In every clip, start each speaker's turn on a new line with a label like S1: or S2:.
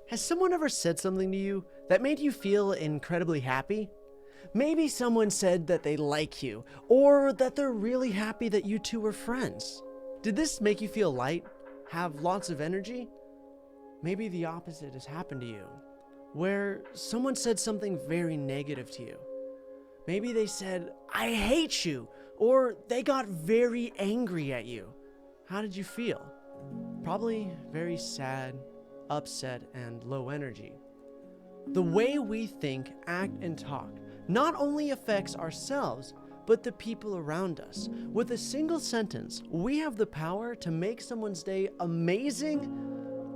S1: Has someone ever said something to you that made you feel incredibly happy? Maybe someone said that they like you, or that they're really happy that you two are friends. Did this make you feel light? Have lots of energy? Maybe the opposite has happened to you, where someone said something very negative to you. Maybe they said, "I hate you," or they got very angry at you. How did you feel? Probably very sad, upset, and low energy. The way we think, act, and talk not only affects ourselves, but the people around us. With a single sentence, we have the power to make someone's day amazing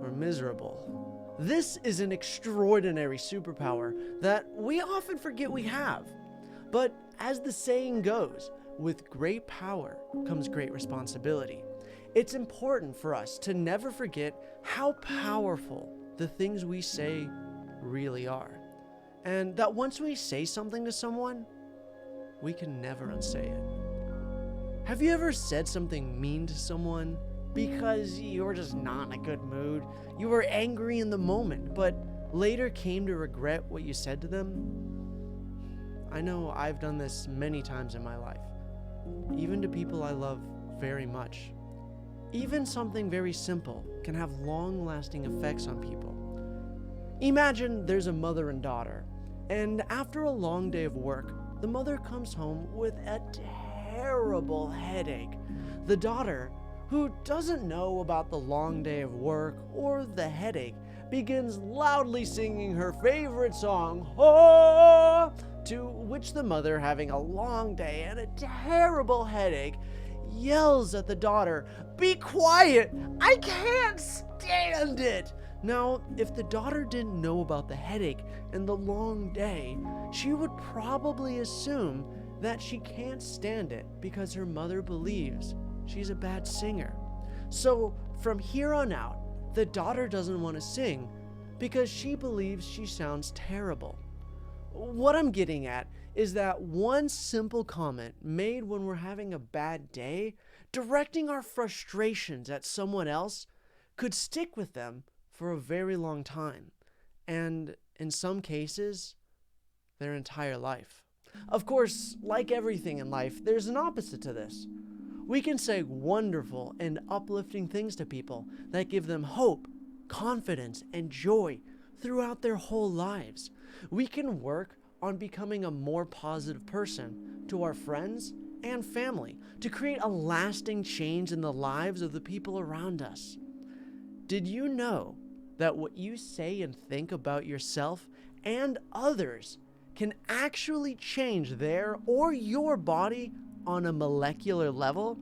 S1: or miserable. This is an extraordinary superpower that we often forget we have. But as the saying goes, with great power comes great responsibility. It's important for us to never forget how powerful the things we say really are. And that once we say something to someone, we can never unsay it. Have you ever said something mean to someone because you were just not in a good mood? You were angry in the moment, but later came to regret what you said to them? I know I've done this many times in my life, even to people I love very much. Even something very simple can have long-lasting effects on people. Imagine there's a mother and daughter, and after a long day of work, the mother comes home with a terrible headache. The daughter, who doesn't know about the long day of work or the headache, begins loudly singing her favorite song, "Oh!" To which the mother, having a long day and a terrible headache, yells at the daughter, "Be quiet! I can't stand it!" Now, if the daughter didn't know about the headache and the long day, she would probably assume that she can't stand it because her mother believes she's a bad singer. So from here on out, the daughter doesn't want to sing because she believes she sounds terrible. What I'm getting at is that one simple comment made when we're having a bad day, directing our frustrations at someone else, could stick with them for a very long time, and in some cases, their entire life. Of course, like everything in life, there's an opposite to this. We can say wonderful and uplifting things to people that give them hope, confidence, and joy throughout their whole lives. We can work on becoming a more positive person to our friends and family to create a lasting change in the lives of the people around us. Did you know that what you say and think about yourself and others can actually change their or your body on a molecular level?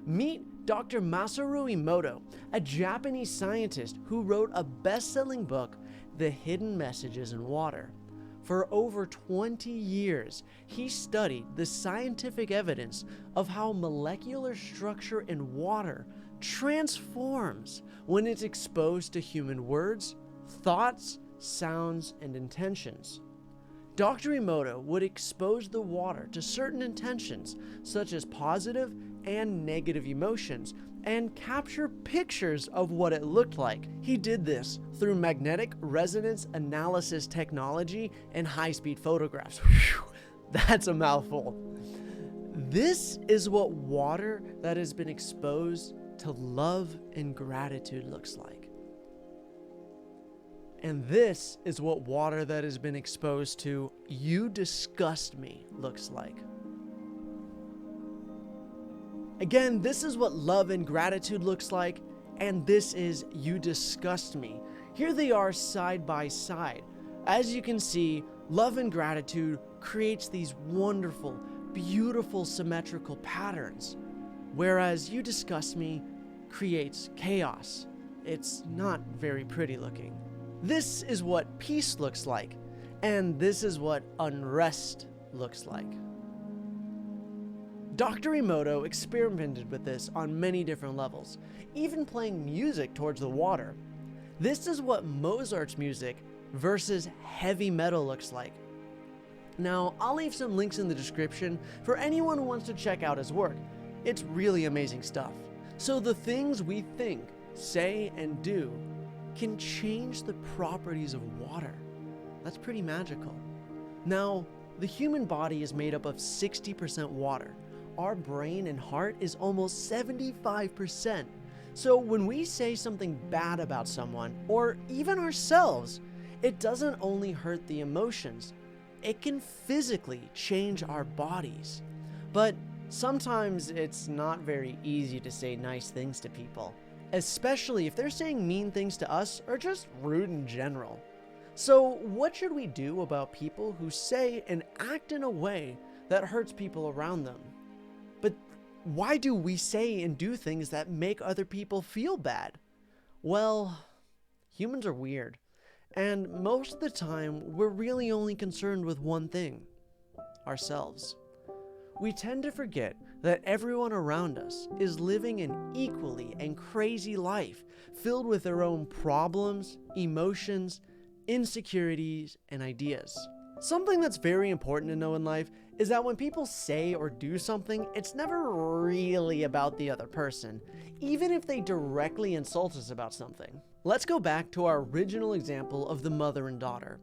S1: Meet Dr. Masaru Emoto, a Japanese scientist who wrote a best-selling book, The Hidden Messages in Water. For over 20 years, he studied the scientific evidence of how molecular structure in water transforms when it's exposed to human words, thoughts, sounds, and intentions. Dr. Emoto would expose the water to certain intentions, such as positive and negative emotions, and capture pictures of what it looked like. He did this through magnetic resonance analysis technology and high-speed photographs. Whew, that's a mouthful. This is what water that has been exposed to love and gratitude looks like. And this is what water that has been exposed to "you disgust me" looks like. Again, this is what love and gratitude looks like, and this is "you disgust me." Here they are side by side. As you can see, love and gratitude creates these wonderful, beautiful symmetrical patterns, whereas "you disgust me" creates chaos. It's not very pretty looking. This is what peace looks like, and this is what unrest looks like. Dr. Emoto experimented with this on many different levels, even playing music towards the water. This is what Mozart's music versus heavy metal looks like. Now, I'll leave some links in the description for anyone who wants to check out his work. It's really amazing stuff. So the things we think, say, and do can change the properties of water. That's pretty magical. Now, the human body is made up of 60% water. Our brain and heart is almost 75%. So when we say something bad about someone, or even ourselves, it doesn't only hurt the emotions, it can physically change our bodies. But sometimes it's not very easy to say nice things to people, especially if they're saying mean things to us or just rude in general. So what should we do about people who say and act in a way that hurts people around them? But why do we say and do things that make other people feel bad? Well, humans are weird, and most of the time we're really only concerned with one thing: ourselves. We tend to forget that everyone around us is living an equally and crazy life filled with their own problems, emotions, insecurities, and ideas. Something that's very important to know in life is that when people say or do something, it's never really about the other person, even if they directly insult us about something. Let's go back to our original example of the mother and daughter.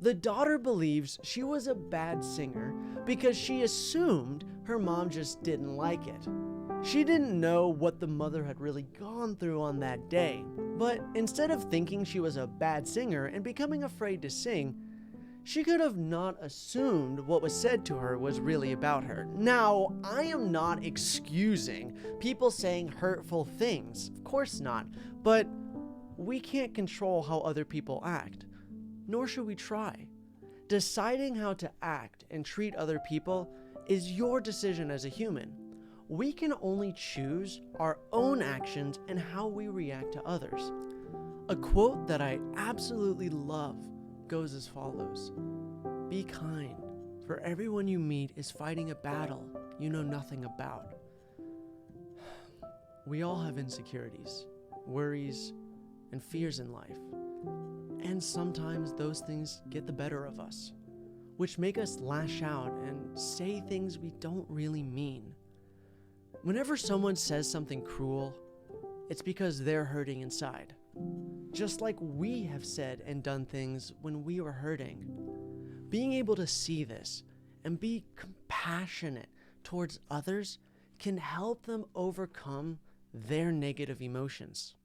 S1: The daughter believes she was a bad singer because she assumed her mom just didn't like it. She didn't know what the mother had really gone through on that day, but instead of thinking she was a bad singer and becoming afraid to sing, she could have not assumed what was said to her was really about her. Now, I am not excusing people saying hurtful things, of course not, but we can't control how other people act, nor should we try. Deciding how to act and treat other people is your decision as a human. We can only choose our own actions and how we react to others. A quote that I absolutely love goes as follows: "Be kind, for everyone you meet is fighting a battle you know nothing about." We all have insecurities, worries, and fears in life. And sometimes those things get the better of us, which make us lash out and say things we don't really mean. Whenever someone says something cruel, it's because they're hurting inside. Just like we have said and done things when we were hurting. Being able to see this and be compassionate towards others can help them overcome their negative emotions.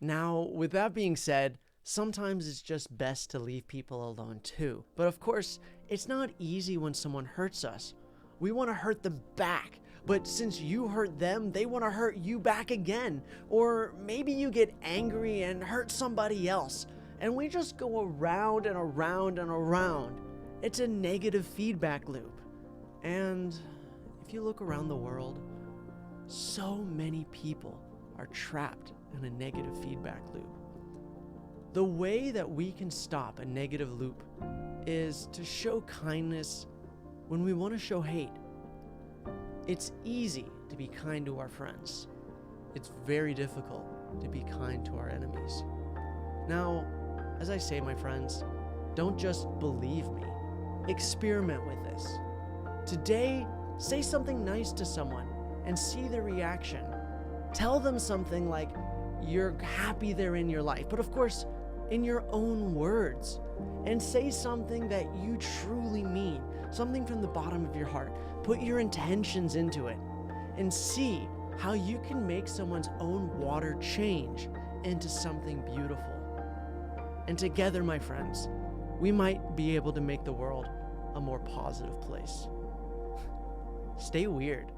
S1: Now, with that being said, sometimes it's just best to leave people alone too. But of course, it's not easy when someone hurts us. We want to hurt them back, but since you hurt them, they want to hurt you back again. Or maybe you get angry and hurt somebody else, and we just go around and around and around. It's a negative feedback loop. And if you look around the world, so many people are trapped in a negative feedback loop. The way that we can stop a negative loop is to show kindness when we want to show hate. It's easy to be kind to our friends. It's very difficult to be kind to our enemies. Now, as I say, my friends, don't just believe me. Experiment with this. Today, say something nice to someone and see their reaction. Tell them something like you're happy they're in your life, but of course, in your own words. And say something that you truly mean, something from the bottom of your heart. Put your intentions into it and see how you can make someone's own water change into something beautiful. And together, my friends, we might be able to make the world a more positive place. Stay weird.